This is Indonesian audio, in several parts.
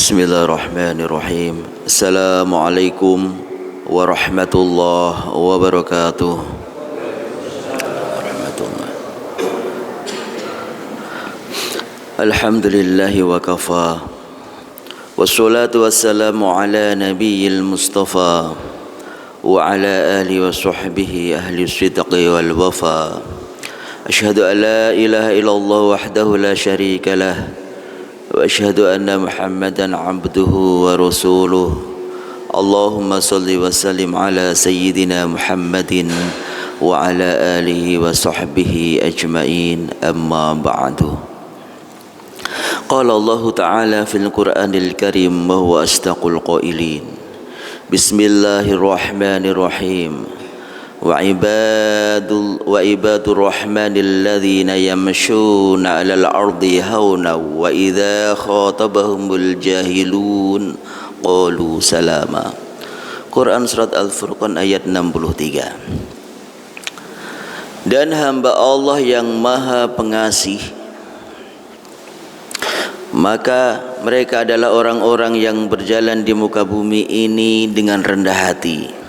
Bismillahirrahmanirrahim. Assalamualaikum warahmatullahi wabarakatuh. Alhamdulillahi wa kafa. Wassalatu wassalamu ala nabiyil mustafa wa ala alihi wa sahbihi ahli sidqi wal wafa. Ashhadu an la ilaha illallah wahdahu la syarika lah wa ashhadu anna Muhammadan abduhu wa rasuluh. Allahumma salli wa sallim ala sayyidina Muhammadin wa ala alihi wa sahbihi ajma'in, amma ba'du. Qala Allah Ta'ala fil Qur'anil Karim wa huwa asdaqul qailin. Bismillahirrahmanirrahim. Wa ibadur rahmanil ladzina yamshuna 'alal ardi hauna wa idza khatabahumul jahilun qalu salama. Quran surat Al-Furqan ayat 63. Dan hamba Allah yang Maha Pengasih, maka mereka adalah orang-orang yang berjalan di muka bumi ini dengan rendah hati.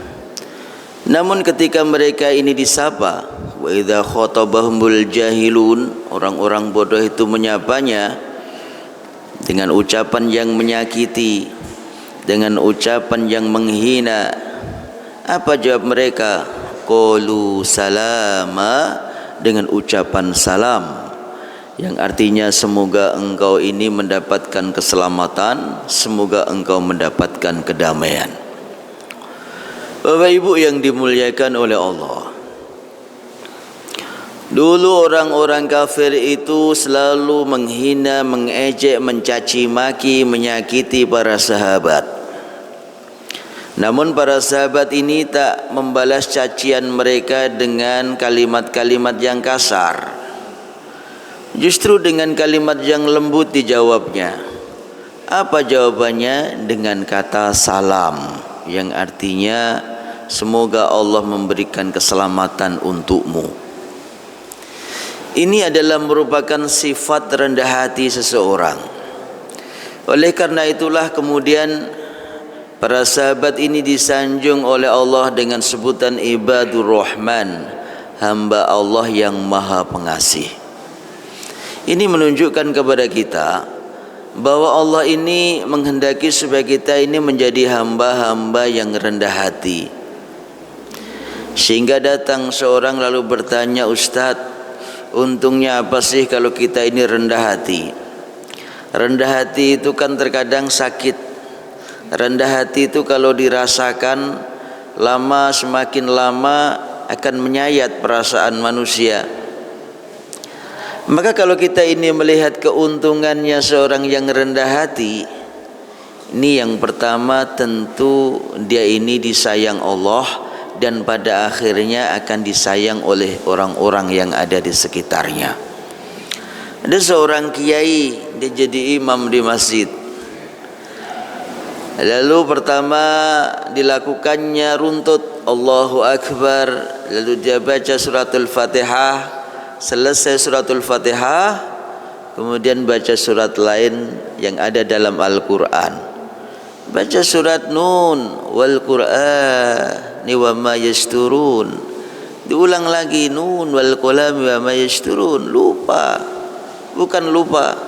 Namun ketika mereka ini disapa, wa idza khatabahumul jahilun, orang-orang bodoh itu menyapanya dengan ucapan yang menyakiti, dengan ucapan yang menghina. Apa jawab mereka? Qalu salama, dengan ucapan salam, yang artinya semoga engkau ini mendapatkan keselamatan, semoga engkau mendapatkan kedamaian. Bapak Ibu yang dimuliakan oleh Allah, dulu orang-orang kafir itu selalu menghina, mengejek, mencaci maki, menyakiti para sahabat. Namun para sahabat ini tak membalas cacian mereka dengan kalimat-kalimat yang kasar. Justru dengan kalimat yang lembut dijawabnya. Apa jawabannya? Dengan kata salam, yang artinya semoga Allah memberikan keselamatan untukmu. Ini adalah merupakan sifat rendah hati seseorang. Oleh karena itulah kemudian para sahabat ini disanjung oleh Allah dengan sebutan ibadur rahman, hamba Allah yang Maha Pengasih. Ini menunjukkan kepada kita bahwa Allah ini menghendaki supaya kita ini menjadi hamba-hamba yang rendah hati. Sehingga datang seorang lalu bertanya, "Ustadz, untungnya apa sih kalau kita ini rendah hati?" Rendah hati itu kan terkadang sakit. Rendah hati itu kalau dirasakan lama, semakin lama akan menyayat perasaan manusia. Maka kalau kita ini melihat keuntungannya seorang yang rendah hati, ini yang pertama tentu dia ini disayang Allah dan pada akhirnya akan disayang oleh orang-orang yang ada di sekitarnya. Ada seorang kiai, dia jadi imam di masjid. Lalu pertama dilakukannya runtut Allahu Akbar, lalu dia baca suratul Fatihah. Selesai suratul Fatihah, kemudian baca surat lain yang ada dalam Al-Quran. Baca surat Nun wal Qur'ani wa ma yasturun. Diulang lagi, Nun wal qalami wa ma yasturun. Lupa, bukan lupa,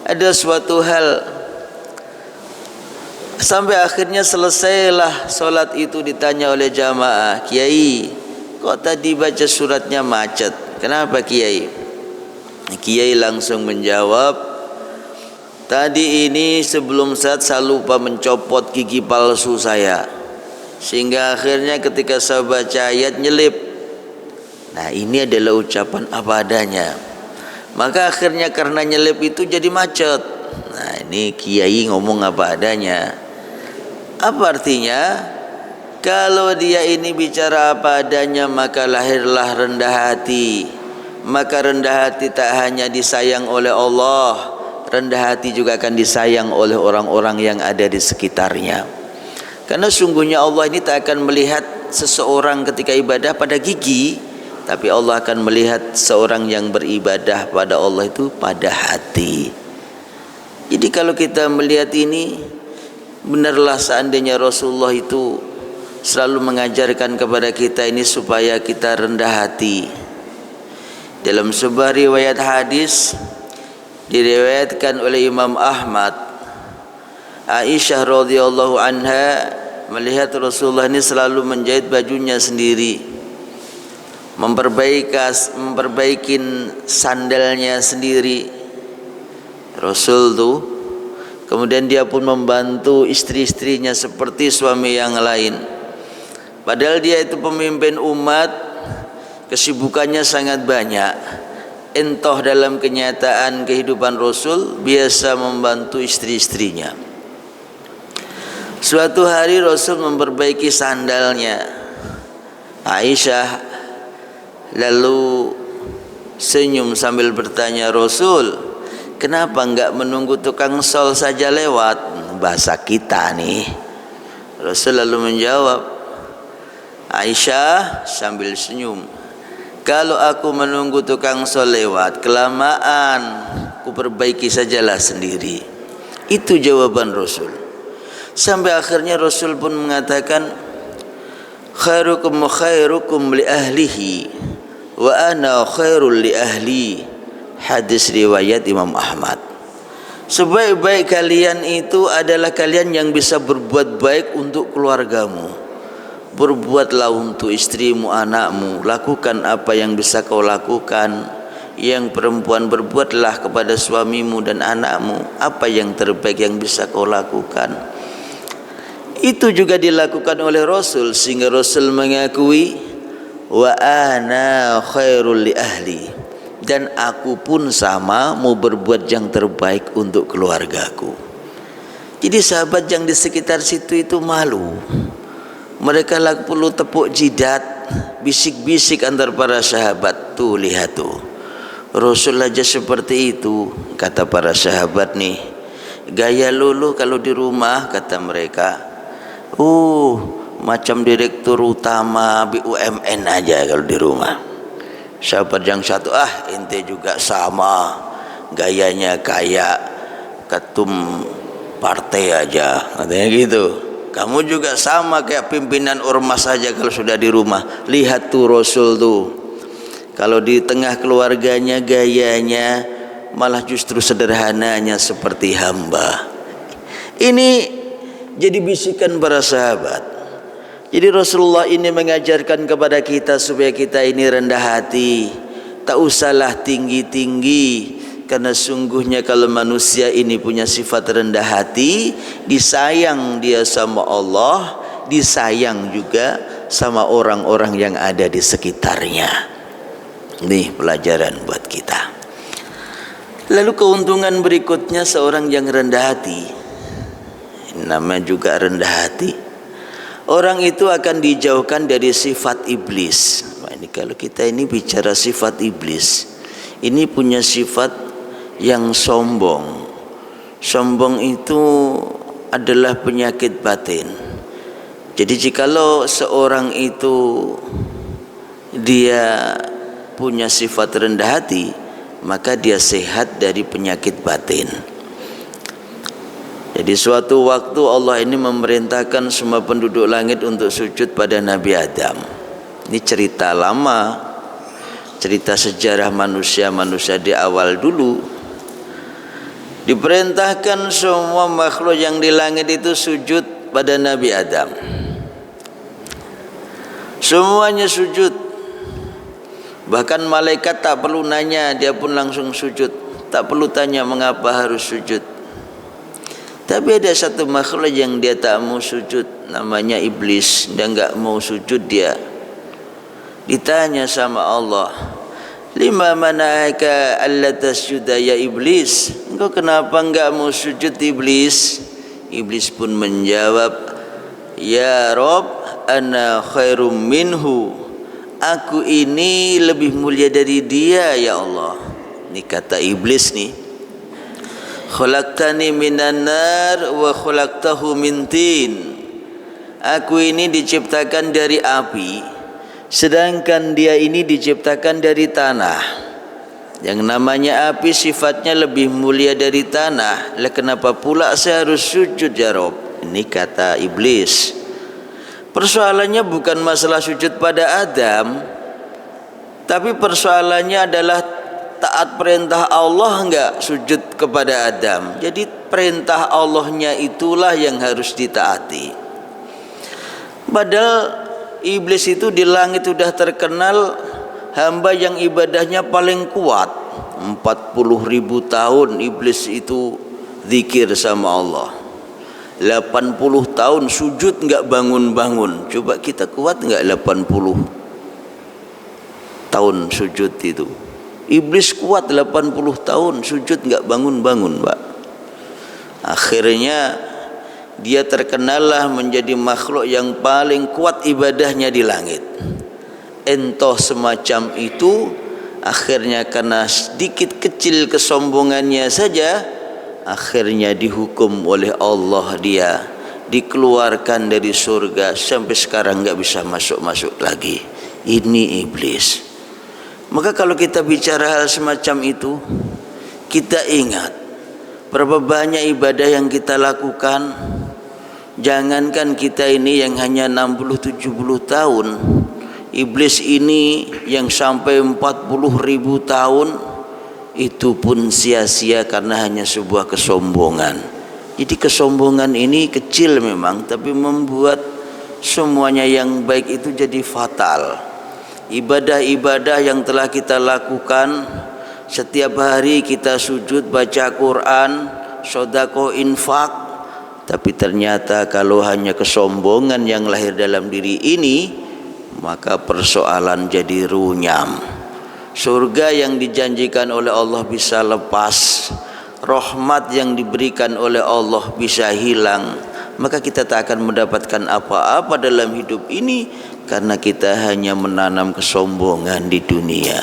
ada suatu hal. Sampai akhirnya selesailah solat itu, ditanya oleh jamaah, "Kiai, kok tadi baca suratnya macet? Kenapa Kiai?" Kiai langsung menjawab, "Tadi ini sebelum saya lupa mencopot gigi palsu saya, sehingga akhirnya ketika saya baca ayat nyelip." Nah, ini adalah ucapan apa adanya. Maka akhirnya karena nyelip itu jadi macet. Nah, ini Kiai ngomong apa adanya. Apa artinya? Kalau dia ini bicara apa adanya, maka lahirlah rendah hati. Maka rendah hati tak hanya disayang oleh Allah, rendah hati juga akan disayang oleh orang-orang yang ada di sekitarnya. Karena sungguhnya Allah ini tak akan melihat seseorang ketika ibadah pada gigi, tapi Allah akan melihat seorang yang beribadah pada Allah itu pada hati. Jadi kalau kita melihat ini, Benarlah seandainya Rasulullah itu selalu mengajarkan kepada kita ini supaya kita rendah hati. Dalam sebuah riwayat hadis diriwayatkan oleh Imam Ahmad, Aisyah radhiyallahu anha melihat Rasulullah ini selalu menjahit bajunya sendiri, memperbaikin sandalnya sendiri. Rasul tuh kemudian dia pun membantu istri-istrinya seperti suami yang lain. Padahal dia itu pemimpin umat, kesibukannya sangat banyak. Entah dalam kenyataan kehidupan Rasul biasa membantu istri-istrinya. Suatu hari Rasul memperbaiki sandalnya. Aisyah lalu senyum sambil bertanya, Rasul, kenapa enggak menunggu tukang sol saja lewat? Bahasa kita nih. Rasul lalu menjawab, Aisyah sambil senyum, kalau aku menunggu tukang sol lewat kelamaan, ku perbaiki sajalah sendiri. Itu jawaban Rasul. Sampai akhirnya Rasul pun mengatakan, khairukum khairukum li ahlihi wa ana khairul li ahli. Hadis riwayat Imam Ahmad. Sebaik-baik kalian itu adalah kalian yang bisa berbuat baik untuk keluargamu. Berbuatlah untuk istrimu, anakmu. Lakukan apa yang bisa kau lakukan. Yang perempuan, berbuatlah kepada suamimu dan anakmu apa yang terbaik yang bisa kau lakukan. Itu juga dilakukan oleh Rasul, sehingga Rasul mengakui, wa ana khairul li ahli, dan aku pun sama mau berbuat yang terbaik untuk keluargaku. Jadi sahabat yang di sekitar situ itu malu. Mereka perlu tepuk jidat, bisik-bisik antar para sahabat. Tuh lihat tuh, Rasul aja seperti itu, kata para sahabat nih. Gaya lulu kalau di rumah, kata mereka, macam direktur utama BUMN aja kalau di rumah. Sahabat yang satu, ente juga sama, gayanya kayak ketum partai aja, katanya gitu. Kamu juga sama kayak pimpinan ormas saja kalau sudah di rumah. Lihat tuh Rasul tuh, kalau di tengah keluarganya gayanya malah justru sederhananya seperti hamba. Ini jadi bisikan para sahabat. Jadi Rasulullah ini mengajarkan kepada kita supaya kita ini rendah hati, tak usahlah tinggi-tinggi, karena sungguhnya kalau manusia ini punya sifat rendah hati, disayang dia sama Allah, disayang juga sama orang-orang yang ada di sekitarnya. Ini pelajaran buat kita. Lalu keuntungan berikutnya seorang yang rendah hati, namanya juga rendah hati, orang itu akan dijauhkan dari sifat iblis. Ini kalau kita ini bicara sifat iblis, ini punya sifat yang sombong. Sombong itu adalah penyakit batin. Jadi jikalau seorang itu dia punya sifat rendah hati, maka dia sehat dari penyakit batin. Jadi suatu waktu Allah ini memerintahkan semua penduduk langit untuk sujud pada Nabi Adam. Ini cerita lama, cerita sejarah manusia-manusia di awal dulu. Diperintahkan semua makhluk yang di langit itu sujud pada Nabi Adam. Semuanya sujud. Bahkan malaikat tak perlu nanya, dia pun langsung sujud. Tak perlu tanya mengapa harus sujud. Tapi ada satu makhluk yang dia tak mau sujud, namanya iblis. Dia enggak mau sujud dia. Ditanya sama Allah, lima mana'aka alla tasjuda ya iblis, engkau kenapa enggak mau sujud iblis? Iblis pun menjawab, ya Rob, ana khairum minhu, aku ini lebih mulia dari dia ya Allah. Ini kata iblis nih, khalaqtani minan nar wa khalaqtahu min tin, aku ini diciptakan dari api, sedangkan dia ini diciptakan dari tanah. Yang namanya api sifatnya lebih mulia dari tanah. Lah kenapa pula saya harus sujud ya Rob? Ini kata iblis. Persoalannya bukan masalah sujud pada Adam, tapi persoalannya adalah taat perintah Allah enggak sujud kepada Adam. Jadi perintah Allahnya itulah yang harus ditaati. Padahal iblis itu di langit sudah terkenal hamba yang ibadahnya paling kuat. 40.000 tahun iblis itu zikir sama Allah. 80 tahun sujud enggak bangun-bangun. Coba kita kuat enggak 80 tahun sujud itu? Iblis kuat 80 tahun sujud enggak bangun-bangun, Pak. Akhirnya dia terkenallah menjadi makhluk yang paling kuat ibadahnya di langit. Entah semacam itu, akhirnya karena sedikit kecil kesombongannya saja, akhirnya dihukum oleh Allah, dia dikeluarkan dari surga, sampai sekarang enggak bisa masuk-masuk lagi. Ini iblis. Maka kalau kita bicara hal semacam itu, kita ingat berapa banyak ibadah yang kita lakukan. Jangankan kita ini yang hanya 60-70 tahun, iblis ini yang sampai 40.000 tahun, itu pun sia-sia karena hanya sebuah kesombongan. Jadi kesombongan ini kecil memang, tapi membuat semuanya yang baik itu jadi fatal. Ibadah-ibadah yang telah kita lakukan, setiap hari kita sujud, baca Quran, sedekah, infak, tapi ternyata kalau hanya kesombongan yang lahir dalam diri ini, maka persoalan jadi runyam. Surga yang dijanjikan oleh Allah bisa lepas, rahmat yang diberikan oleh Allah bisa hilang, maka kita tak akan mendapatkan apa-apa dalam hidup ini, karena kita hanya menanam kesombongan di dunia.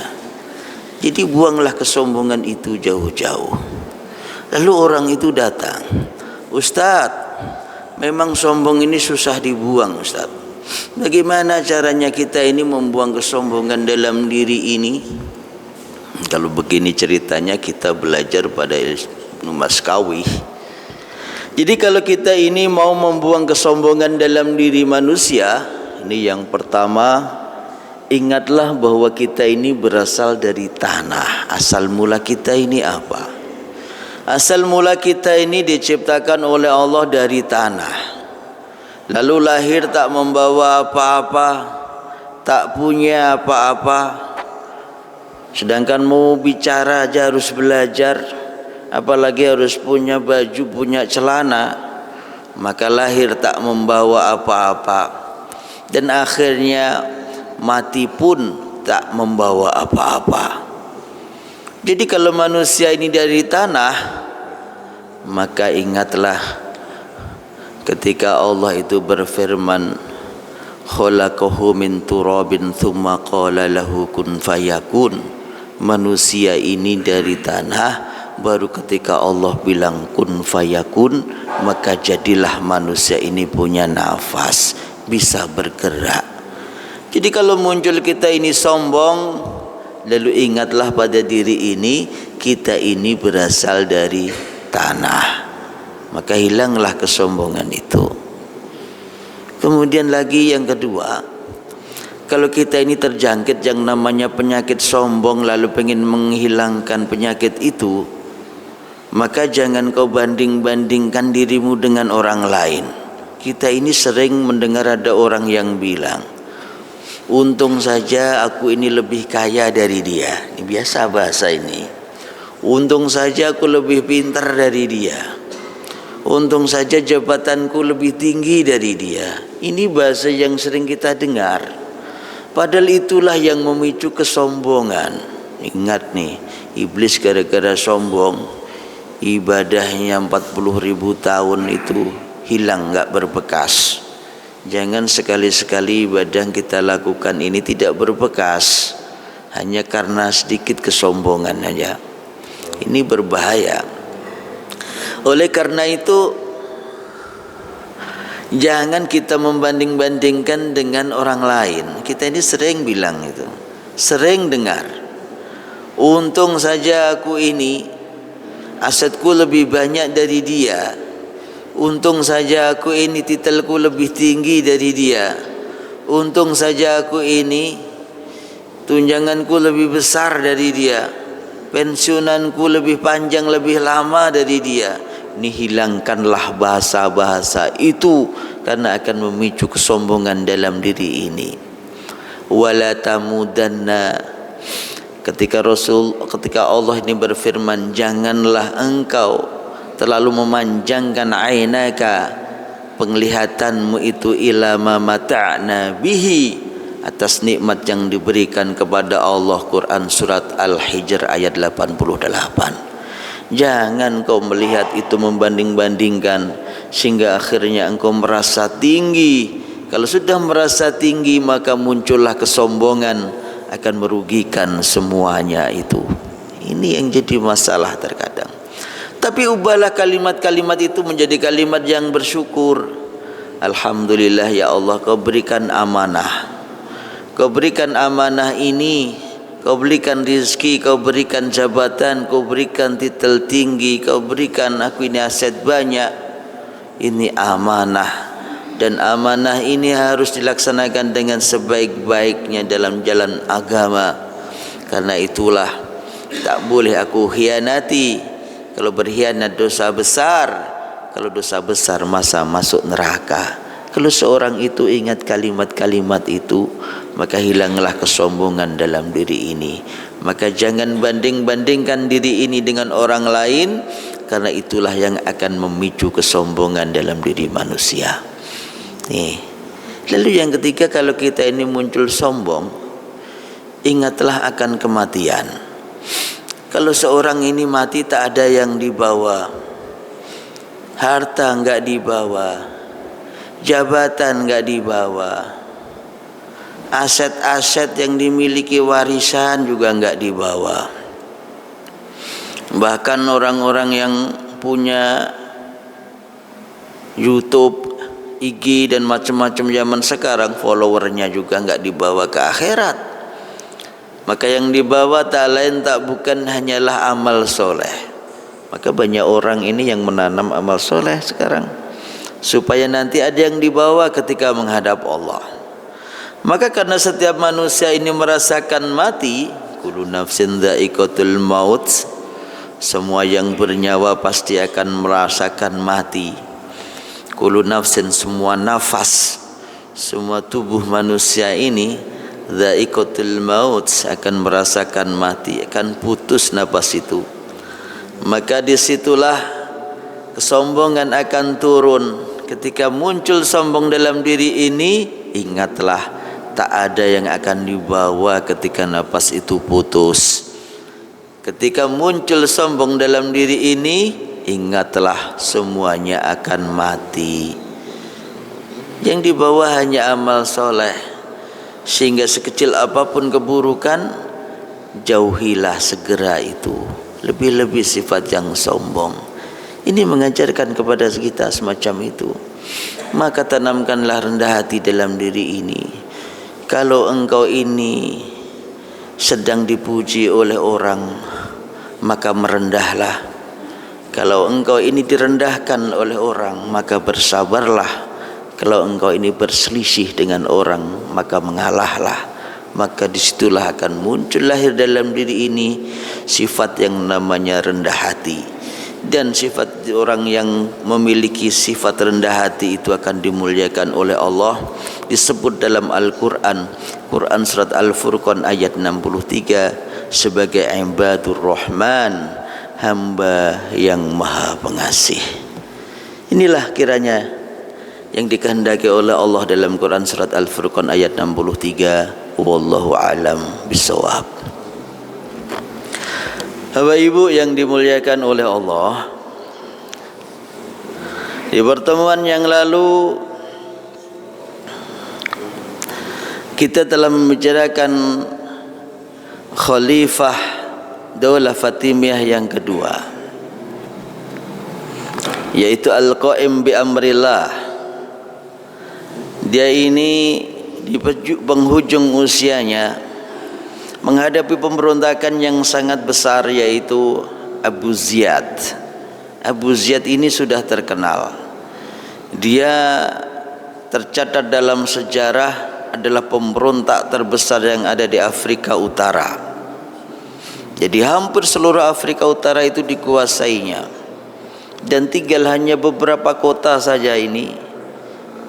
Jadi buanglah kesombongan itu jauh-jauh. Lalu orang itu datang, Ustadz, memang sombong ini susah dibuang, Ustadz. Bagaimana caranya kita ini membuang kesombongan dalam diri ini? Kalau begini ceritanya, kita belajar pada Ibnu Maskawi. Jadi kalau kita ini mau membuang kesombongan dalam diri manusia, ini yang pertama, ingatlah bahwa kita ini berasal dari tanah. Asal mula kita ini apa? Asal mula kita ini diciptakan oleh Allah dari tanah. Lalu lahir tak membawa apa-apa, tak punya apa-apa. Sedangkan mau bicara aja harus belajar, apalagi harus punya baju, punya celana. Maka lahir tak membawa apa-apa, dan akhirnya mati pun tak membawa apa-apa. Jadi kalau manusia ini dari tanah, maka ingatlah ketika Allah itu berfirman, khalaqahu min turabin tsumma qala lahu kun fayakun. Manusia ini dari tanah, baru ketika Allah bilang kun fayakun, maka jadilah manusia ini punya nafas, bisa bergerak. Jadi kalau muncul kita ini sombong, lalu ingatlah pada diri ini, kita ini berasal dari tanah, maka hilanglah kesombongan itu. Kemudian lagi yang kedua, kalau kita ini terjangkit yang namanya penyakit sombong, lalu pengen menghilangkan penyakit itu, maka jangan kau banding-bandingkan dirimu dengan orang lain. Kita ini sering mendengar ada orang yang bilang, untung saja aku ini lebih kaya dari dia. Ini biasa bahasa ini. Untung saja aku lebih pintar dari dia. Untung saja jabatanku lebih tinggi dari dia. Ini bahasa yang sering kita dengar. Padahal itulah yang memicu kesombongan. Ingat nih, iblis gara-gara sombong, ibadahnya 40.000 tahun itu hilang, enggak berbekas. Jangan sekali-sekali ibadah yang kita lakukan ini tidak berbekas hanya karena sedikit kesombongan saja. Ini berbahaya. Oleh karena itu, jangan kita membanding-bandingkan dengan orang lain. Kita ini sering bilang itu, sering dengar, untung saja aku ini asetku lebih banyak dari dia. Untung saja aku ini titelku lebih tinggi dari dia. Untung saja aku ini tunjanganku lebih besar dari dia. Pensiunanku lebih panjang, lebih lama dari dia. Ini hilangkanlah bahasa-bahasa itu, karena akan memicu kesombongan dalam diri ini. Wala tamudanna, ketika Allah ini berfirman, janganlah engkau terlalu memanjangkan ainaka, penglihatanmu itu, ila ma mata'na bihi, atas nikmat yang diberikan kepada Allah. Quran surat Al-Hijr ayat 88. Jangan kau melihat itu, membanding-bandingkan sehingga akhirnya engkau merasa tinggi. Kalau sudah merasa tinggi, maka muncullah kesombongan, akan merugikan semuanya itu. Ini yang jadi masalah terkadang. Tapi ubahlah kalimat-kalimat itu menjadi kalimat yang bersyukur. Alhamdulillah ya Allah, kau berikan amanah. Kau berikan amanah ini, kau berikan rezeki, kau berikan jabatan, kau berikan titel tinggi, kau berikan aku ini aset banyak. Ini amanah, dan amanah ini harus dilaksanakan dengan sebaik-baiknya dalam jalan agama. Karena itulah tak boleh aku khianati. Kalau berkhianat dosa besar, kalau dosa besar masa masuk neraka. Kalau seorang itu ingat kalimat-kalimat itu, maka hilanglah kesombongan dalam diri ini. Maka jangan banding-bandingkan diri ini dengan orang lain, karena itulah yang akan memicu kesombongan dalam diri manusia. Nih. Lalu yang ketiga, kalau kita ini muncul sombong, ingatlah akan kematian. Kalau seorang ini mati, tak ada yang dibawa, harta enggak dibawa, jabatan enggak dibawa, aset-aset yang dimiliki warisan juga enggak dibawa. Bahkan orang-orang yang punya YouTube, IG dan macam-macam zaman sekarang, followernya juga enggak dibawa ke akhirat. Maka yang dibawa tak lain tak bukan hanyalah amal soleh. Maka banyak orang ini yang menanam amal soleh sekarang, supaya nanti ada yang dibawa ketika menghadap Allah. Maka karena setiap manusia ini merasakan mati, kullu nafsin dha'iqatul maut, semua yang bernyawa pasti akan merasakan mati. Kullu nafsin, semua nafas, semua tubuh manusia ini, dha'iqatul maut, akan merasakan mati, akan putus nafas itu. Maka disitulah kesombongan akan turun. Ketika muncul sombong dalam diri ini, ingatlah tak ada yang akan dibawa ketika nafas itu putus. Ketika muncul sombong dalam diri ini, ingatlah semuanya akan mati. Yang dibawa hanya amal soleh. Sehingga sekecil apapun keburukan, jauhilah segera itu. Lebih-lebih sifat yang sombong. Ini mengajarkan kepada kita semacam itu. Maka tanamkanlah rendah hati dalam diri ini. Kalau engkau ini sedang dipuji oleh orang, maka merendahlah. Kalau engkau ini direndahkan oleh orang, maka bersabarlah. Kalau engkau ini berselisih dengan orang, maka mengalahlah. Maka disitulah akan muncul lahir dalam diri ini sifat yang namanya rendah hati. Dan sifat orang yang memiliki sifat rendah hati itu akan dimuliakan oleh Allah. Disebut dalam Al-Quran, Quran surat Al-Furqan ayat 63, sebagai ibadur rahman, hamba yang maha pengasih. Inilah kiranya yang dikehendaki oleh Allah dalam Quran surat Al-Furqan ayat 63. Wallahu a'lam bishawab. Bapak Ibu yang dimuliakan oleh Allah, di pertemuan yang lalu kita telah membicarakan Khalifah Daulah Fatimiyah yang kedua, yaitu Al-Qaim bi Amrillah. Dia ini di penghujung usianya menghadapi pemberontakan yang sangat besar, yaitu Abu Ziyad. Abu Ziyad ini sudah terkenal. Dia tercatat dalam sejarah adalah pemberontak terbesar yang ada di Afrika Utara. Jadi hampir seluruh Afrika Utara itu dikuasainya, dan tinggal hanya beberapa kota saja ini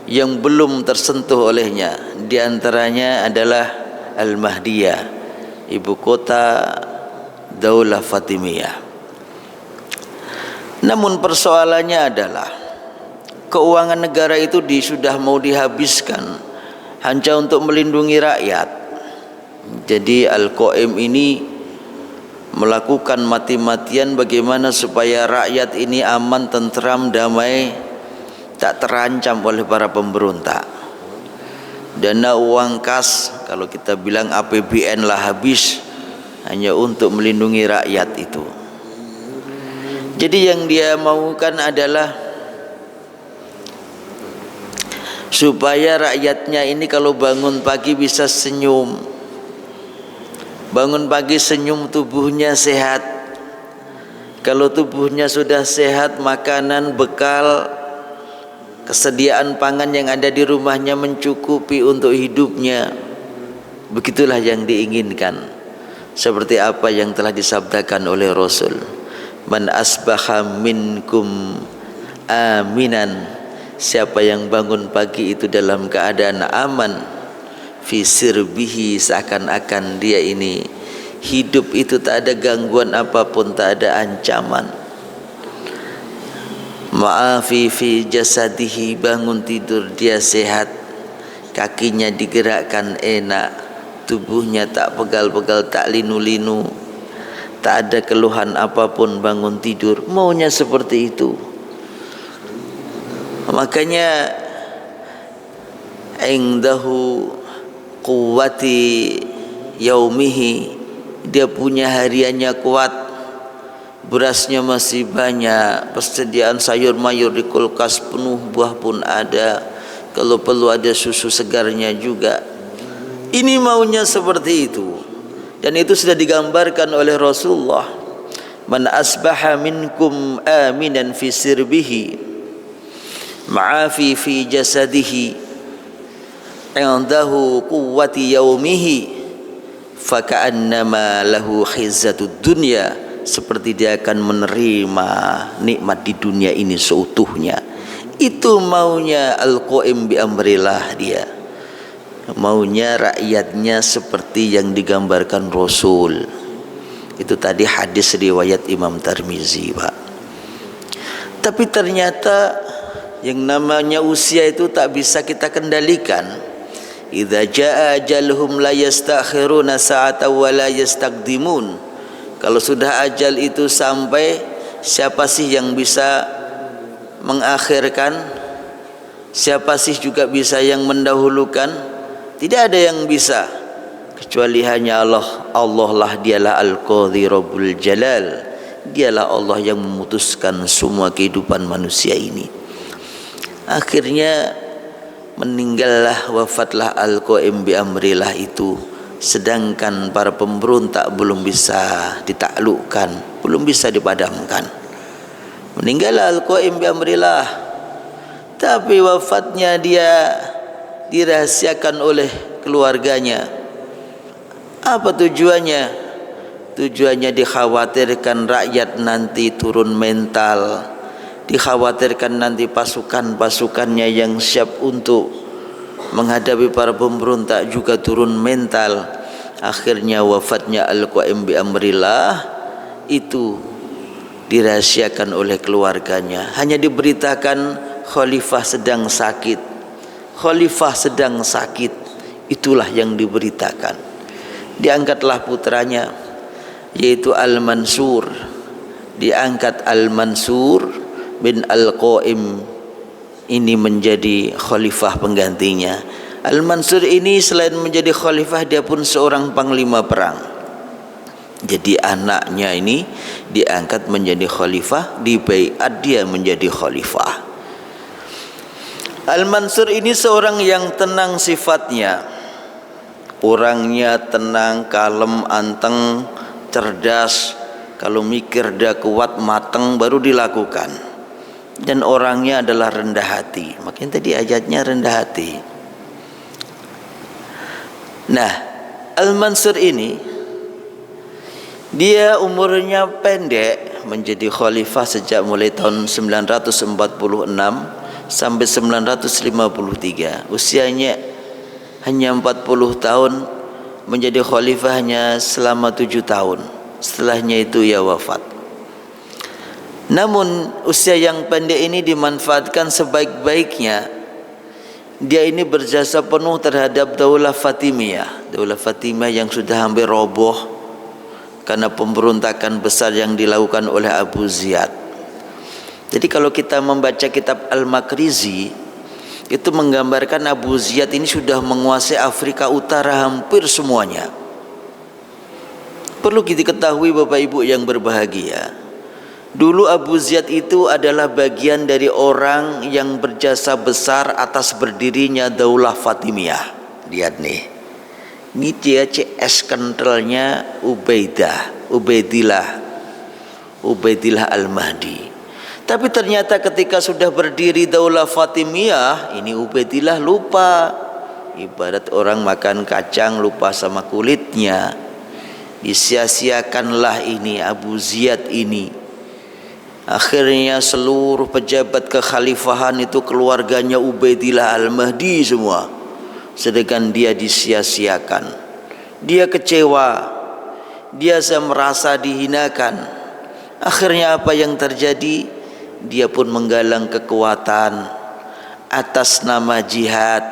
yang belum tersentuh olehnya. Di antaranya adalah Al-Mahdiyah, ibu kota Daulah Fatimiyah. Namun persoalannya adalah keuangan negara itu sudah mau dihabiskan hanya untuk melindungi rakyat. Jadi Al-Qaim ini melakukan mati-matian bagaimana supaya rakyat ini aman, tentram, damai, tak terancam oleh para pemberontak. Dana uang kas, kalau kita bilang APBN lah, habis hanya untuk melindungi rakyat itu. Jadi yang dia maukan adalah supaya rakyatnya ini kalau bangun pagi bisa senyum. Bangun pagi senyum, tubuhnya sehat. Kalau tubuhnya sudah sehat, makanan, bekal, kesediaan pangan yang ada di rumahnya mencukupi untuk hidupnya. Begitulah yang diinginkan. Seperti apa yang telah disabdakan oleh Rasul, man asbaha minkum aminan, siapa yang bangun pagi itu dalam keadaan aman, fi sirbihi, seakan-akan dia ini hidup itu tak ada gangguan apapun, tak ada ancaman. Ma'afi fi jasadihi, bangun tidur dia sehat, kakinya digerakkan enak, tubuhnya tak pegal-pegal, tak linu-linu, tak ada keluhan apapun bangun tidur. Maunya seperti itu. Makanya indahu quwwati yaumihi, dia punya hariannya kuat, berasnya masih banyak, persediaan sayur mayur di kulkas penuh, buah pun ada, kalau perlu ada susu segarnya juga. Ini maunya seperti itu, dan itu sudah digambarkan oleh Rasulullah, man asbaha minkum aminan fi sirbihi ma'afi fi jasadihi indahu quwwati yaumihi faka'annama lahu khizzatud dunya, seperti dia akan menerima nikmat di dunia ini seutuhnya. Itu maunya Al-Qaim bi amrillah, dia maunya rakyatnya seperti yang digambarkan Rasul. Itu tadi hadis riwayat Imam Tirmizi, Pak. Tapi ternyata yang namanya usia itu tak bisa kita kendalikan. Idza jaa ajaluhum la yastakhiruna sa'atan wa la yastaqdimun. Kalau sudah ajal itu sampai, siapa sih yang bisa mengakhirkan? Siapa sih juga bisa yang mendahulukan? Tidak ada yang bisa kecuali hanya Allah. Allah lah, dialah Al-Qadhi Rabbul Jalal. Dialah Allah yang memutuskan semua kehidupan manusia ini. Akhirnya meninggallah, wafatlah Al-Qaim bi amrillah itu, sedangkan para pemberontak belum bisa ditaklukkan, belum bisa dipadamkan. Meninggallah Al-Qaim bi amrillah, tapi wafatnya dia dirahasiakan oleh keluarganya. Apa tujuannya? Tujuannya dikhawatirkan rakyat nanti turun mental, dikhawatirkan nanti pasukan-pasukannya yang siap untuk menghadapi para pemberontak juga turun mental. Akhirnya wafatnya Al-Qaim bi amrillah itu dirahasiakan oleh keluarganya. Hanya diberitakan khalifah sedang sakit, khalifah sedang sakit, itulah yang diberitakan. Diangkatlah putranya, yaitu Al-Mansur. Diangkat Al-Mansur bin Al-Qaim ini menjadi khalifah penggantinya. Al-Mansur ini selain menjadi khalifah, dia pun seorang panglima perang. Jadi anaknya ini diangkat menjadi khalifah, dibaiat dia menjadi khalifah. Al-Mansur ini seorang yang tenang sifatnya, orangnya tenang, kalem, anteng, cerdas. Kalau mikir dia kuat, mateng, baru dilakukan. dan orangnya adalah rendah hati. Makanya tadi ayatnya rendah hati. Nah, Al-Mansur ini dia umurnya pendek, menjadi khalifah sejak mulai tahun 946 sampai 953. Usianya hanya 40 tahun, menjadi khalifah hanya selama 7 tahun. Setelahnya itu ia wafat. Namun usia yang pendek ini dimanfaatkan sebaik-baiknya. Dia ini berjasa penuh terhadap Daulah Fatimiyah. Daulah Fatimiyah yang sudah hampir roboh karena pemberontakan besar yang dilakukan oleh Abu Ziyad. Jadi kalau kita membaca kitab Al-Makrizi, itu menggambarkan Abu Ziyad ini sudah menguasai Afrika Utara hampir semuanya. Perlu kita ketahui Bapak Ibu yang berbahagia, dulu Abu Ziyad itu adalah bagian dari orang yang berjasa besar atas berdirinya Daulah Fatimiyah. Lihat nih, ini dia CS kentalnya Ubaidillah Al-Mahdi. Tapi ternyata ketika sudah berdiri Daulah Fatimiyah, ini Ubaidillah lupa. Ibarat orang makan kacang lupa sama kulitnya. Disia-siakanlah ini Abu Ziyad ini. Akhirnya seluruh pejabat kekhalifahan itu keluarganya Ubaidillah Al-Mahdi semua. Sedangkan dia disia-siakan. Dia kecewa. Dia merasa dihinakan. Akhirnya apa yang terjadi? Dia pun menggalang kekuatan atas nama jihad,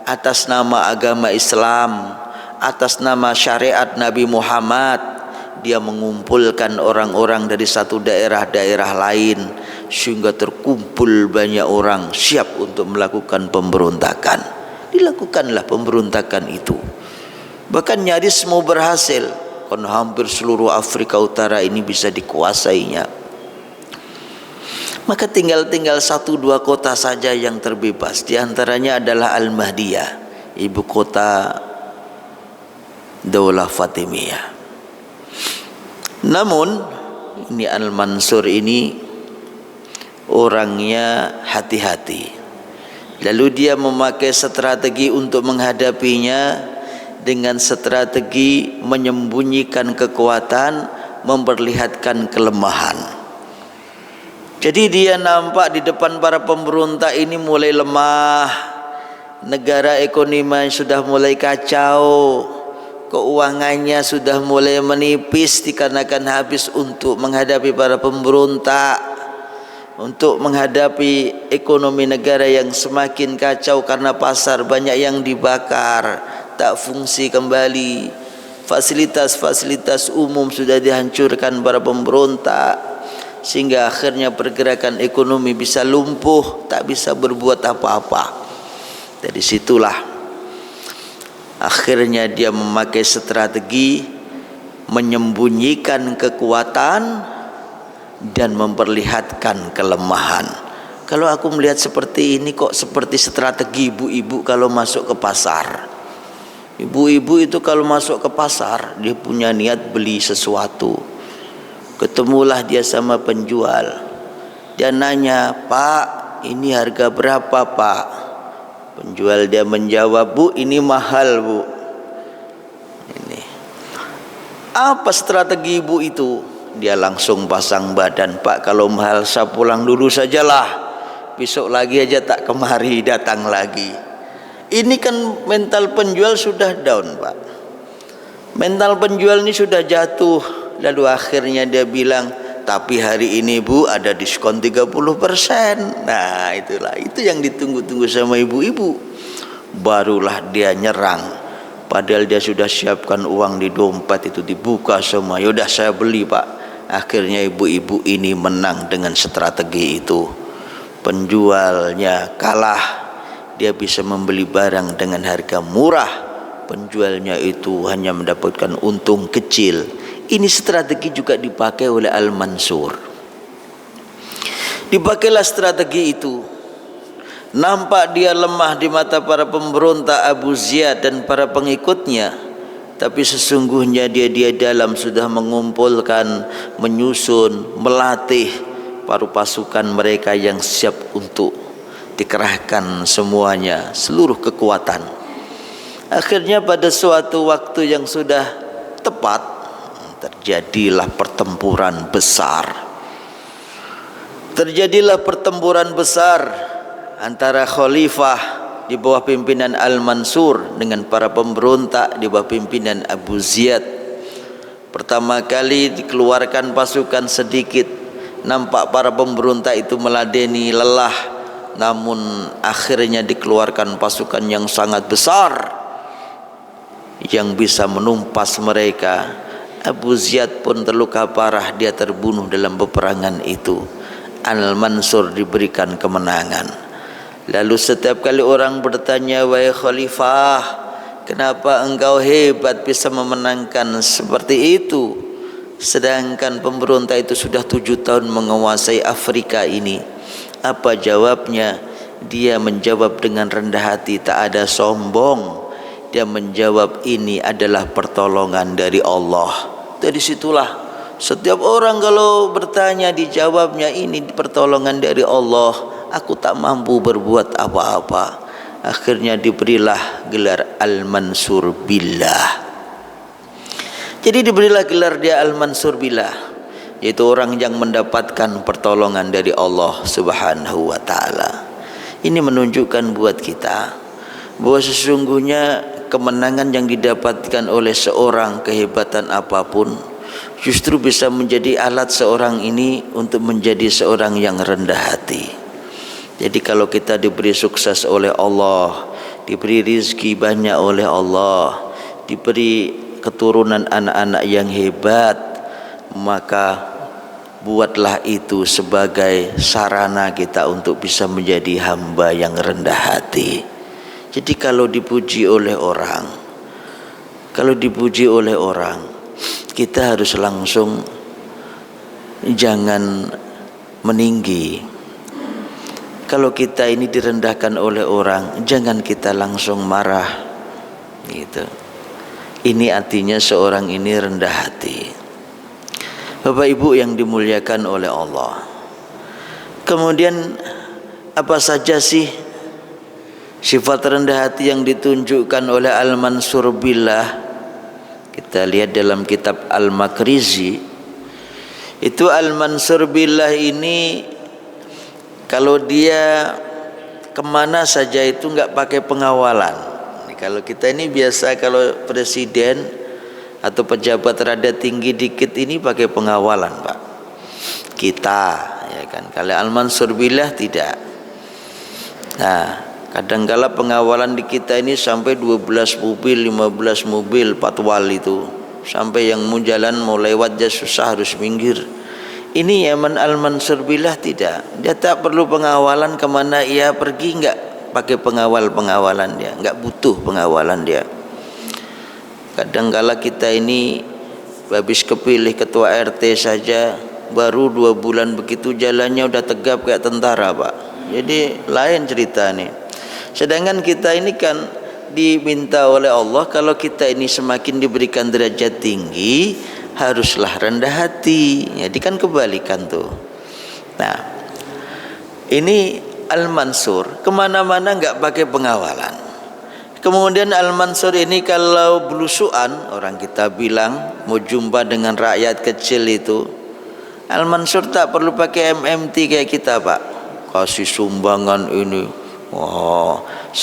atas nama agama Islam, atas nama syariat Nabi Muhammad. Dia mengumpulkan orang-orang dari satu daerah-daerah lain sehingga terkumpul banyak orang siap untuk melakukan pemberontakan. Dilakukanlah pemberontakan itu. Bahkan nyaris mau berhasil, karena hampir seluruh Afrika Utara ini bisa dikuasainya. Maka tinggal 1-2 kota saja yang terbebas. Di antaranya adalah Al-Mahdiyah, ibu kota Daulah Fatimiyah. Namun ini Al-Mansur ini orangnya hati-hati. Lalu dia memakai strategi untuk menghadapinya dengan strategi menyembunyikan kekuatan, memperlihatkan kelemahan. Jadi dia nampak di depan para pemberontak ini mulai lemah. Negara ekonominya sudah mulai kacau. Keuangannya sudah mulai menipis dikarenakan habis untuk menghadapi para pemberontak. Untuk menghadapi ekonomi negara yang semakin kacau karena pasar banyak yang dibakar, tak fungsi kembali. Fasilitas-fasilitas umum sudah dihancurkan para pemberontak, sehingga akhirnya pergerakan ekonomi bisa lumpuh, tak bisa berbuat apa-apa. Dari situlah akhirnya dia memakai strategi menyembunyikan kekuatan dan memperlihatkan kelemahan. Kalau aku melihat seperti ini kok seperti strategi ibu-ibu kalau masuk ke pasar. Ibu-ibu itu kalau masuk ke pasar, dia punya niat beli sesuatu. Ketemulah dia sama penjual. Dia nanya, "Pak, ini harga berapa, Pak?" Penjual dia menjawab, "Bu, ini mahal, Bu." Ini. Apa strategi ibu itu? Dia langsung pasang badan, "Pak, kalau mahal saya pulang dulu sajalah. Besok lagi aja tak kemari datang lagi." Ini kan mental penjual sudah down, Pak. Mental penjual ini sudah jatuh. Lalu akhirnya dia bilang, "Tapi hari ini Bu ada diskon 30%. Nah itulah, itu yang ditunggu-tunggu sama ibu-ibu. Barulah dia nyerang. Padahal dia sudah siapkan uang di dompet, itu dibuka semua. "Yaudah saya beli, Pak." Akhirnya ibu-ibu ini menang dengan strategi itu. Penjualnya kalah. Dia bisa membeli barang dengan harga murah. Penjualnya itu hanya mendapatkan untung kecil. Ini strategi juga dipakai oleh Al-Mansur. Dipakailah strategi itu. Nampak dia lemah di mata para pemberontak Abu Ziyad dan para pengikutnya. Tapi sesungguhnya dia dalam sudah mengumpulkan, menyusun, melatih paru pasukan mereka yang siap untuk dikerahkan semuanya, seluruh kekuatan. Akhirnya pada suatu waktu yang sudah tepat, terjadilah pertempuran besar. Terjadilah pertempuran besar antara khalifah di bawah pimpinan Al-Mansur dengan para pemberontak di bawah pimpinan Abu Ziyad. Pertama kali dikeluarkan pasukan sedikit, nampak para pemberontak itu meladeni, lelah, namun akhirnya dikeluarkan pasukan yang sangat besar yang bisa menumpas mereka. Abu Ziyad pun terluka parah, dia terbunuh dalam peperangan itu. Al-Mansur diberikan kemenangan. Lalu setiap kali orang bertanya, wahai khalifah, kenapa engkau hebat bisa memenangkan seperti itu, sedangkan pemberontak itu sudah 7 tahun menguasai Afrika ini? Apa jawabnya? Dia menjawab dengan rendah hati, tak ada sombong. Dia menjawab, ini adalah pertolongan dari Allah. Dari situlah setiap orang kalau bertanya dijawabnya, ini pertolongan dari Allah, aku tak mampu berbuat apa-apa. Akhirnya diberilah gelar Al-Mansur Billah. Jadi diberilah gelar dia Al-Mansur Billah, yaitu orang yang mendapatkan pertolongan dari Allah Subhanahu wa taala. Ini menunjukkan buat kita bahwa sesungguhnya kemenangan yang didapatkan oleh seorang, kehebatan apapun, justru bisa menjadi alat seorang ini untuk menjadi seorang yang rendah hati. Jadi kalau kita diberi sukses oleh Allah, diberi rizki banyak oleh Allah, diberi keturunan anak-anak yang hebat, maka buatlah itu sebagai sarana kita untuk bisa menjadi hamba yang rendah hati. Jadi kalau dipuji oleh orang, kita harus langsung jangan meninggi. Kalau kita ini direndahkan oleh orang, jangan kita langsung marah, gitu. Ini artinya seorang ini rendah hati. Bapak Ibu yang dimuliakan oleh Allah. Kemudian apa saja sih sifat rendah hati yang ditunjukkan oleh Al-Mansur Billah? Kita lihat dalam kitab Al-Makrizi. Itu Al-Mansur Billah ini kalau dia kemana saja itu enggak pakai pengawalan. Kalau kita ini biasa kalau presiden atau pejabat rada tinggi dikit ini pakai pengawalan, Pak. Kita, ya kan. Kalau Al-Mansur Billah tidak. Nah, kadangkala pengawalan di kita ini sampai 12 mobil, 15 mobil patwal itu. Sampai yang mau jalan mau lewat aja susah, harus minggir. Ini Yaman Al-Mansur Billah tidak. Dia tak perlu pengawalan, kemana ia pergi enggak pakai pengawalan dia, enggak butuh pengawalan dia. Kadangkala kita ini habis kepilih ketua RT saja baru 2 bulan begitu jalannya udah tegap kayak tentara, Pak. Jadi lain cerita nih. Sedangkan kita ini kan diminta oleh Allah, kalau kita ini semakin diberikan derajat tinggi, haruslah rendah hati. Jadi kan kebalikan tuh. Nah, ini Al-Mansur kemana-mana nggak pakai pengawalan. Kemudian Al-Mansur ini kalau belusuan, orang kita bilang mau jumpa dengan rakyat kecil itu, Al-Mansur tak perlu pakai MMT kayak kita, Pak. Kasih sumbangan ini, 100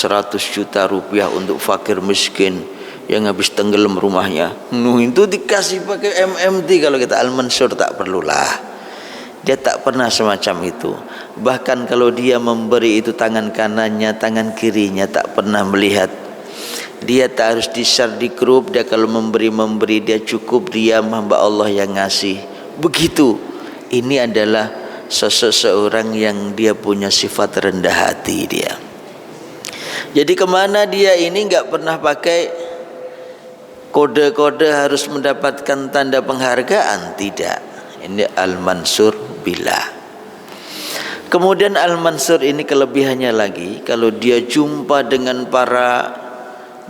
juta rupiah untuk fakir miskin yang habis tenggelam rumahnya. Itu dikasih pakai MMT. Kalau kita Al-Mansur tak perlulah. Dia tak pernah semacam itu. Bahkan kalau dia memberi itu tangan kanannya, tangan kirinya tak pernah melihat. Dia tak harus di-share di grup. Dia kalau memberi dia cukup diam, hamba Allah yang ngasih. Begitu. Ini adalah seseorang yang dia punya sifat rendah hati dia. Jadi kemana dia ini nggak pernah pakai kode-kode harus mendapatkan tanda penghargaan, tidak. Ini Al-Mansur Billah. Kemudian Al-Mansur ini kelebihannya lagi, kalau dia jumpa dengan para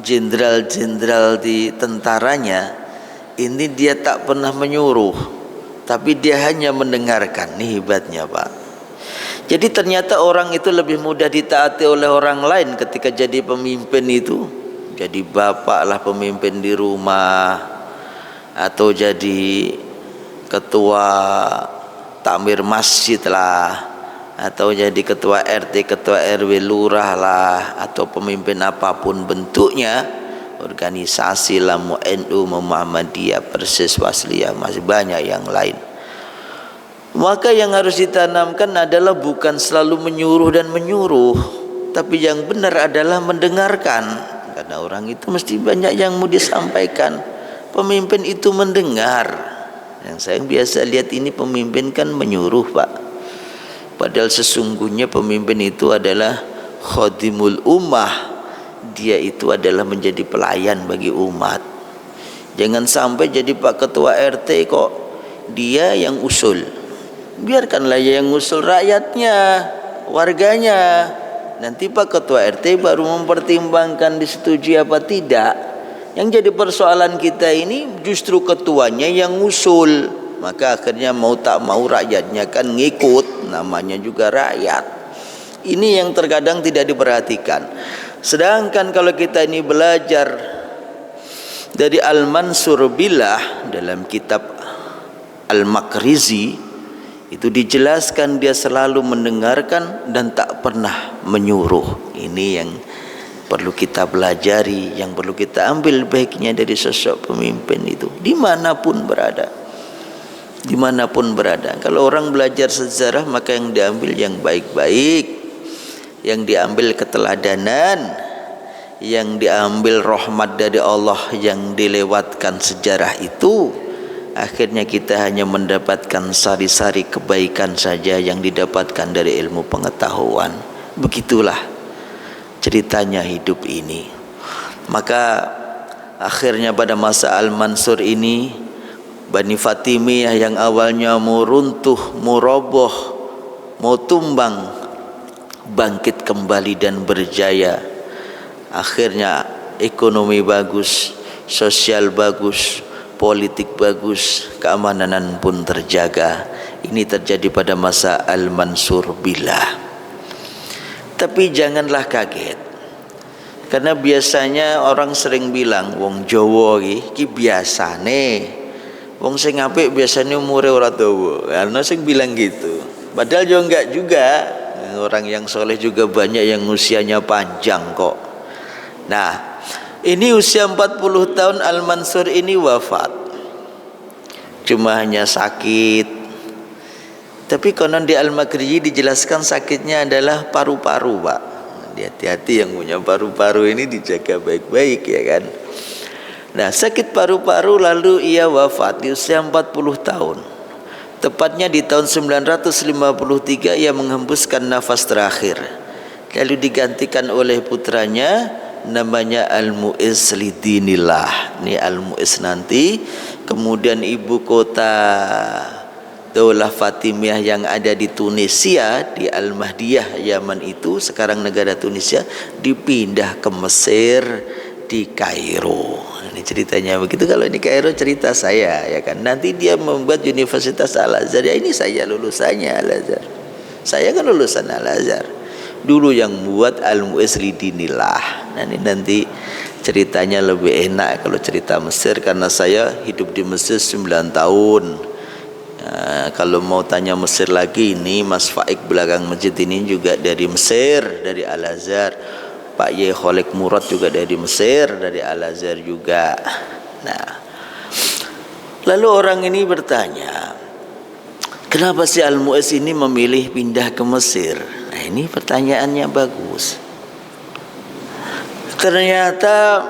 jenderal-jenderal di tentaranya, ini dia tak pernah menyuruh, tapi dia hanya mendengarkan. Ini hebatnya, Pak. Jadi ternyata orang itu lebih mudah ditaati oleh orang lain ketika jadi pemimpin itu. Jadi bapak lah pemimpin di rumah, atau jadi ketua takmir masjid lah, atau jadi ketua RT, ketua RW, lurah lah, atau pemimpin apapun bentuknya, organisasi lah, NU, Muhammadiyah, Persis, Wasliyah, masih banyak yang lain. Maka yang harus ditanamkan adalah bukan selalu menyuruh dan menyuruh, tapi yang benar adalah mendengarkan. Karena orang itu mesti banyak yang mau disampaikan. Pemimpin itu mendengar. Yang saya biasa lihat ini pemimpin kan menyuruh, Pak. Padahal sesungguhnya pemimpin itu adalah khadimul ummah. Dia itu adalah menjadi pelayan bagi umat. Jangan sampai jadi Pak Ketua RT kok dia yang usul. Biarkanlah yang usul rakyatnya, warganya. Nanti Pak Ketua RT baru mempertimbangkan disetujui apa tidak. Yang jadi persoalan kita ini justru ketuanya yang usul. Maka akhirnya mau tak mau rakyatnya kan ngikut, namanya juga rakyat. Ini yang terkadang tidak diperhatikan. Sedangkan kalau kita ini belajar dari Al-Mansur Billah dalam kitab Al-Makrizi, itu dijelaskan dia selalu mendengarkan dan tak pernah menyuruh. Ini yang perlu kita pelajari, yang perlu kita ambil baiknya dari sosok pemimpin itu, dimanapun berada. Dimanapun berada. Kalau orang belajar sejarah, maka yang diambil yang baik-baik, yang diambil keteladanan, yang diambil rahmat dari Allah yang dilewatkan sejarah itu. Akhirnya kita hanya mendapatkan sari-sari kebaikan saja yang didapatkan dari ilmu pengetahuan. Begitulah ceritanya hidup ini. Maka akhirnya pada masa Al-Mansur ini, Bani Fatimiyah yang awalnya mau runtuh, mau roboh, mau tumbang, bangkit kembali dan berjaya. Akhirnya ekonomi bagus, sosial bagus, politik bagus, keamanan pun terjaga. Ini terjadi pada masa Al-Mansur Billah. Tapi janganlah kaget, karena biasanya orang sering bilang wong Jawa iki biasane, wong sing apik biasanya umure ora dawa. Karena sing bilang gitu. Padahal juga enggak juga. Orang yang soleh juga banyak yang usianya panjang kok. Nah, ini usia 40 tahun Al-Mansur ini wafat. Cuma hanya sakit. Tapi konon di Al-Makrizi dijelaskan sakitnya adalah paru-paru, Pak. Hati-hati yang punya paru-paru ini dijaga baik-baik ya kan. Nah, sakit paru-paru lalu ia wafat di usia 40 tahun. Tepatnya di tahun 953 ia menghembuskan nafas terakhir. Lalu digantikan oleh putranya namanya Al-Mu'izz lidinillah. Ini Al-Mu'izz nanti. Kemudian ibu kota Daulah Fatimiyah yang ada di Tunisia, di Al-Mahdiyah Yaman itu, sekarang negara Tunisia, dipindah ke Mesir, di Kairo. Ini ceritanya begitu. Kalau ini Kairo cerita saya ya kan. Nanti dia membuat Universitas Al-Azhar. Ya ini saya lulusannya Al-Azhar. Saya kan lulusan Al-Azhar. Dulu yang buat Al-Mu'izz lidinillah. Nah, ini nanti ceritanya lebih enak kalau cerita Mesir, karena saya hidup di Mesir 9 tahun. Kalau mau tanya Mesir lagi, ini Mas Faik belakang masjid ini juga dari Mesir, dari Al-Azhar. Pak Ye Khalek Murad juga dari Mesir, dari Al-Azhar juga. Nah, lalu orang ini bertanya, kenapa si Al-Mu'izz ini memilih pindah ke Mesir? Nah, ini pertanyaannya bagus. Ternyata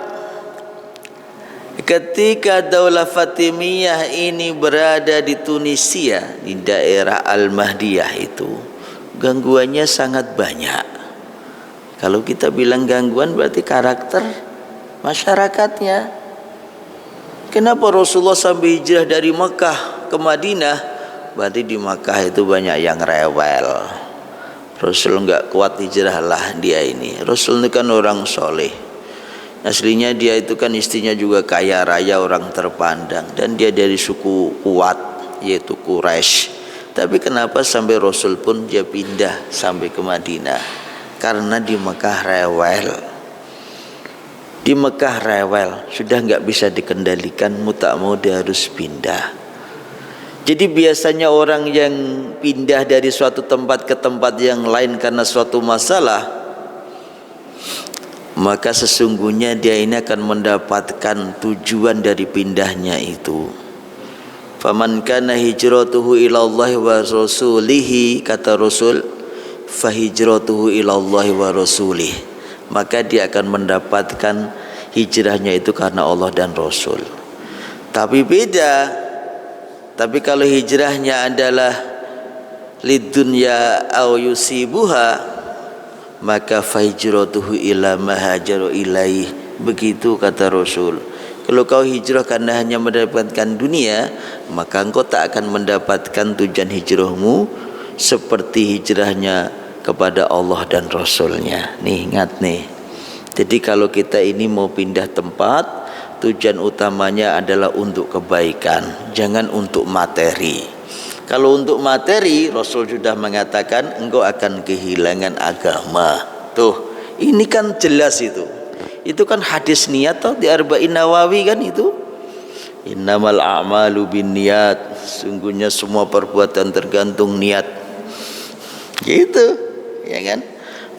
ketika Daulah Fatimiyah ini berada di Tunisia, di daerah Al-Mahdiyah itu, gangguannya sangat banyak. Kalau kita bilang gangguan berarti karakter masyarakatnya. Kenapa Rasulullah sampai hijrah dari Mekah ke Madinah? Berarti di Mekah itu banyak yang rewel. Rasul enggak kuat hijrahlah dia ini. Rasul ini kan orang soleh. Aslinya dia itu kan istrinya juga kaya raya, orang terpandang, dan dia dari suku kuat. yaitu Quraisy. Tapi kenapa sampai Rasul pun dia pindah sampai ke Madinah? Karena di Mekah rewel. Di Mekah rewel, sudah nggak bisa dikendalikan, mau tak mau dia harus pindah. Jadi biasanya orang yang pindah dari suatu tempat ke tempat yang lain karena suatu masalah, maka sesungguhnya dia ini akan mendapatkan tujuan dari pindahnya itu. Faman kana hijratuhu ilallahi wa rasulihi, kata Rasul, fa hijratuhu ilallahi wa rasulih, maka dia akan mendapatkan hijrahnya itu karena Allah dan Rasul. Tapi beda. Tapi kalau hijrahnya adalah lidunya au yusibuha, maka fahijratuhu ila ma hajaru ilaih. Begitu kata Rasul. Kalau kau hijrah karena hanya mendapatkan dunia, maka engkau tak akan mendapatkan tujuan hijrahmu seperti hijrahnya kepada Allah dan Rasulnya. Nih, ingat nih. Jadi kalau kita ini mau pindah tempat, tujuan utamanya adalah untuk kebaikan, jangan untuk materi. Kalau untuk materi, Rasul sudah mengatakan engkau akan kehilangan agama. Tuh, ini kan jelas itu. Itu kan hadis niat toh di Arba'in Nawawi kan itu. Innamal a'malu binniyat. Sungguhnya semua perbuatan tergantung niat. Gitu, ya kan?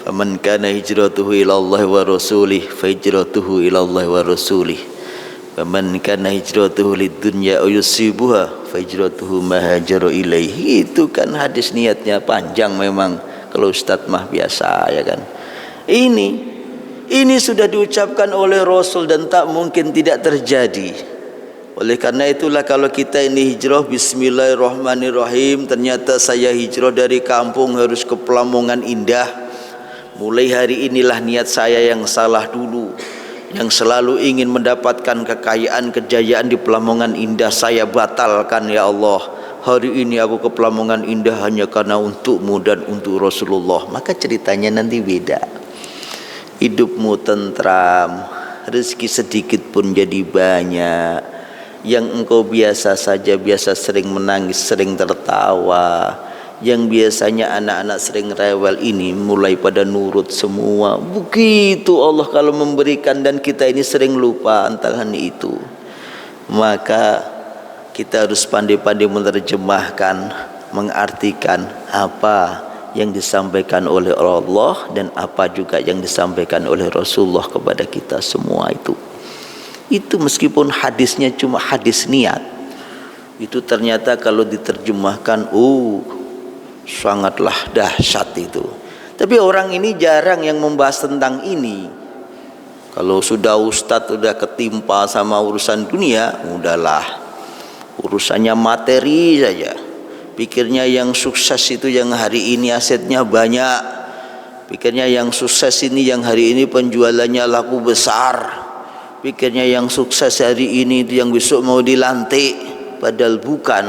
Faman kana hijratuhu ila Allah wa rasulih, fa hijratuhu ila Allah wa rasulih. Faman kana hijratuhu lidunya aw yusibuha, fa hijratuhu ma hajaru ilaihi. Itu kan hadis niatnya panjang memang. Kalau ustaz mah biasa, ya kan. Ini sudah diucapkan oleh Rasul dan tak mungkin tidak terjadi. Oleh karena itulah kalau kita ini hijrah bismillahirrahmanirrahim, ternyata saya hijrah dari kampung harus ke Pelamongan Indah. Mulai hari inilah niat saya yang salah dulu, yang selalu ingin mendapatkan kekayaan, kejayaan di Pelamongan Indah, saya batalkan ya Allah. Hari ini aku ke Pelamongan Indah hanya karena untukmu dan untuk Rasulullah. Maka ceritanya nanti beda. Hidupmu tentram, rezeki sedikit pun jadi banyak. Yang engkau biasa saja, biasa sering menangis, sering tertawa, yang biasanya anak-anak sering rewel ini mulai pada nurut semua. Begitu Allah kalau memberikan dan kita ini sering lupa antara itu. Maka kita harus pandai-pandai menerjemahkan, mengartikan apa yang disampaikan oleh Allah dan apa juga yang disampaikan oleh Rasulullah kepada kita semua itu. Itu meskipun hadisnya cuma hadis niat, itu ternyata kalau diterjemahkan, sangatlah dahsyat itu. Tapi orang ini jarang yang membahas tentang ini. Kalau sudah ustadz sudah ketimpa sama urusan dunia, udahlah, urusannya materi saja. Pikirnya yang sukses itu yang hari ini asetnya banyak. Pikirnya yang sukses ini yang hari ini penjualannya laku besar. Pikirnya yang sukses hari ini itu yang besok mau dilantik. Padahal bukan.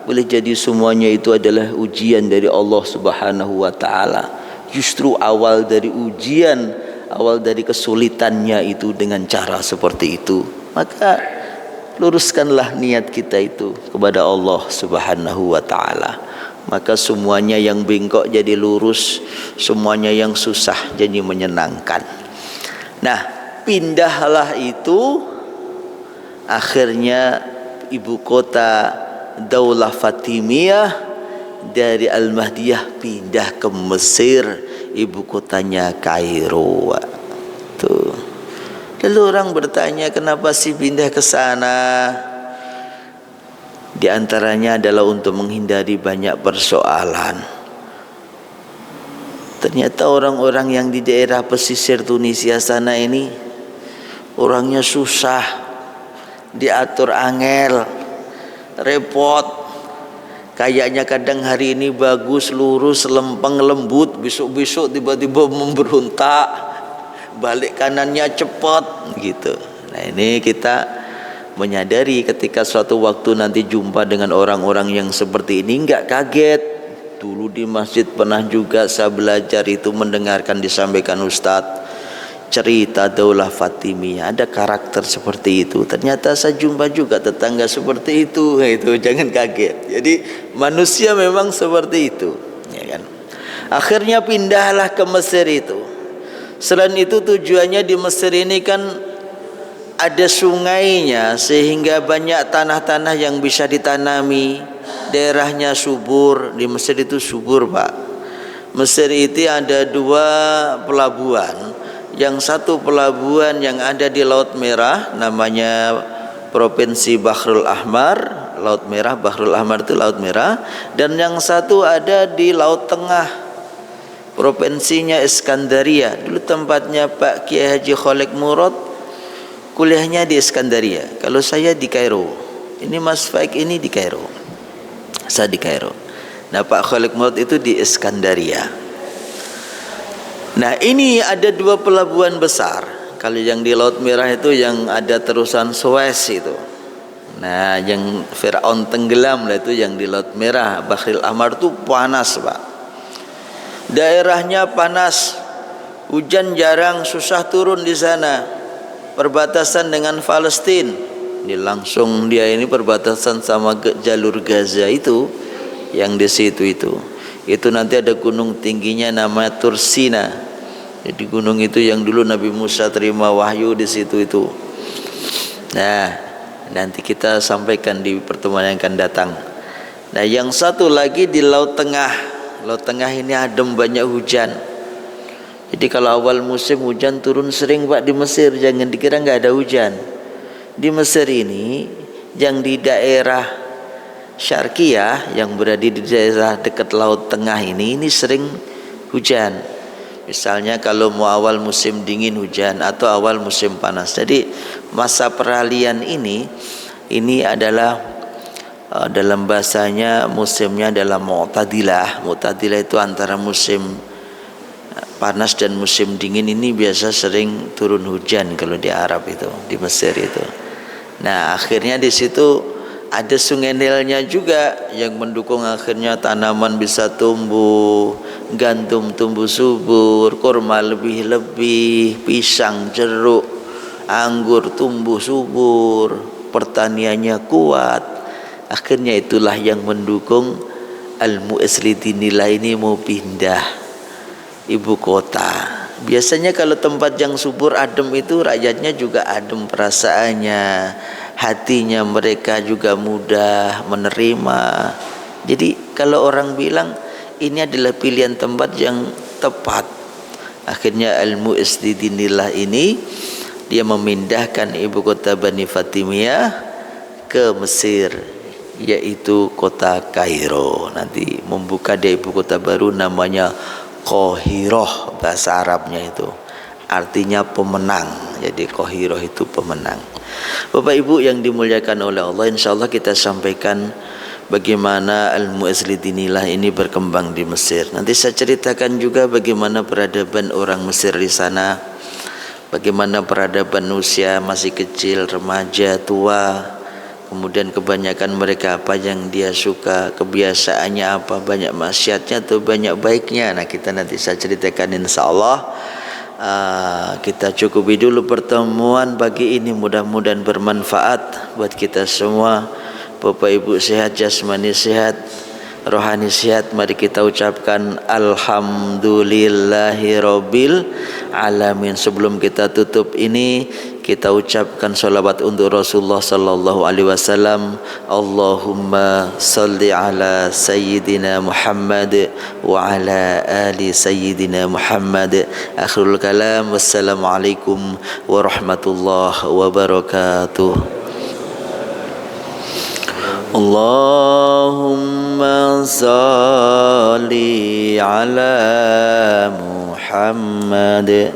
Boleh jadi semuanya itu adalah ujian dari Allah Subhanahu wa ta'ala. Justru awal dari ujian, awal dari kesulitannya itu dengan cara seperti itu. Maka luruskanlah niat kita itu kepada Allah Subhanahu wa ta'ala. Maka semuanya yang bengkok jadi lurus, semuanya yang susah jadi menyenangkan. Nah, pindahlah itu, akhirnya ibu kota Daulah Fatimiyah dari Al-Mahdiyah pindah ke Mesir, ibu kotanya Kairo. Tuh. Lalu orang bertanya, kenapa sih pindah ke sana? Di antaranya adalah untuk menghindari banyak persoalan. Ternyata orang-orang yang di daerah pesisir Tunisia sana ini orangnya susah, diatur angel, repot. Kayaknya kadang hari ini bagus, lurus, lempeng, lembut, besok-besok tiba-tiba memberontak, balik kanannya cepat gitu. Nah, ini kita menyadari ketika suatu waktu nanti jumpa dengan orang-orang yang seperti ini, enggak kaget. Dulu di masjid pernah juga saya belajar itu, mendengarkan disampaikan ustadz, cerita Daulah Fatimiyah, ada karakter seperti itu. Ternyata saya jumpa juga tetangga seperti itu. Itu jangan kaget. Jadi manusia memang seperti itu, ya kan. Akhirnya pindahlah ke Mesir itu. Selain itu tujuannya di Mesir ini kan ada sungainya, sehingga banyak tanah-tanah yang bisa ditanami. Daerahnya subur. Di Mesir itu subur, Pak. Mesir itu ada 2 pelabuhan. Yang satu pelabuhan yang ada di Laut Merah, namanya Provinsi Bahrul Ahmar. Laut Merah, Bahrul Ahmar itu Laut Merah. Dan yang satu ada di Laut Tengah, provinsinya Iskandaria. Dulu tempatnya Pak Kiai Haji Khalid Murad, kuliahnya di Iskandaria. Kalau saya di Kairo. Ini Mas Faik ini di Kairo. Saya di Kairo. Nah, Pak Khalid Murad itu di Iskandaria. Nah, ini ada 2 pelabuhan besar. Kalau yang di Laut Merah itu yang ada terusan Suez itu. Nah, yang Fir'aun tenggelam lah itu yang di Laut Merah. Bahrul Ahmar itu panas, Pak. Daerahnya panas. Hujan jarang, susah turun di sana. Perbatasan dengan Palestina. Ini langsung dia ini perbatasan sama jalur Gaza itu, yang di situ itu. Itu nanti ada gunung tingginya namanya Tursina. Jadi gunung itu yang dulu Nabi Musa terima wahyu di situ itu. Nah, nanti kita sampaikan di pertemuan yang akan datang. Nah, yang satu lagi di Laut Tengah. Laut Tengah ini adem, banyak hujan. Jadi kalau awal musim hujan turun sering, Pak, di Mesir. Jangan dikira nggak ada hujan. Di Mesir ini yang di daerah Syarqiyah, yang berada di daerah dekat Laut Tengah ini sering hujan. Misalnya kalau mau awal musim dingin hujan atau awal musim panas. Jadi masa peralihan ini adalah dalam bahasanya musimnya adalah mu'tadilah. Mu'tadilah itu antara musim panas dan musim dingin. Ini biasa sering turun hujan kalau di Arab itu, di Mesir itu. Nah, akhirnya di situ ada sungai Nilnya juga yang mendukung akhirnya tanaman bisa tumbuh, gandum tumbuh subur, kurma lebih-lebih, pisang, jeruk, anggur tumbuh subur, pertaniannya kuat. Akhirnya itulah yang mendukung Al-Mu'izlidinillah ini mau pindah ibu kota. Biasanya kalau tempat yang subur adem itu rakyatnya juga adem perasaannya, hatinya mereka juga mudah menerima. Jadi kalau orang bilang ini adalah pilihan tempat yang tepat, akhirnya Al-Mu'izlidinillah ini dia memindahkan ibu kota Bani Fatimiyah ke Mesir, yaitu kota Kairo. Nanti membuka dia ibu kota baru namanya Qahiroh, bahasa Arabnya itu artinya pemenang. Jadi Qahiroh itu pemenang. Bapak Ibu yang dimuliakan oleh Allah, insyaallah kita sampaikan bagaimana Al-Mu'izlidinillah ini berkembang di Mesir. Nanti saya ceritakan juga bagaimana peradaban orang Mesir di sana, bagaimana peradaban usia masih kecil, remaja, tua. Kemudian kebanyakan mereka apa yang dia suka, kebiasaannya apa, banyak maksiatnya atau banyak baiknya. Nah, kita nanti saya ceritakan insyaallah. Kita cukupi dulu pertemuan pagi ini, mudah-mudahan bermanfaat buat kita semua. Bapak Ibu sehat, jasmani sehat, rohani sehat. Mari kita ucapkan alhamdulillahirabbil alamin. Sebelum kita tutup ini, kita ucapkan salawat untuk Rasulullah sallallahu alaihi wasallam. Allahumma salli ala sayyidina Muhammad wa ala ali sayyidina Muhammad. Akhirul kalam, wassalamualaikum warahmatullahi wabarakatuh. Allahumma salli ala Muhammad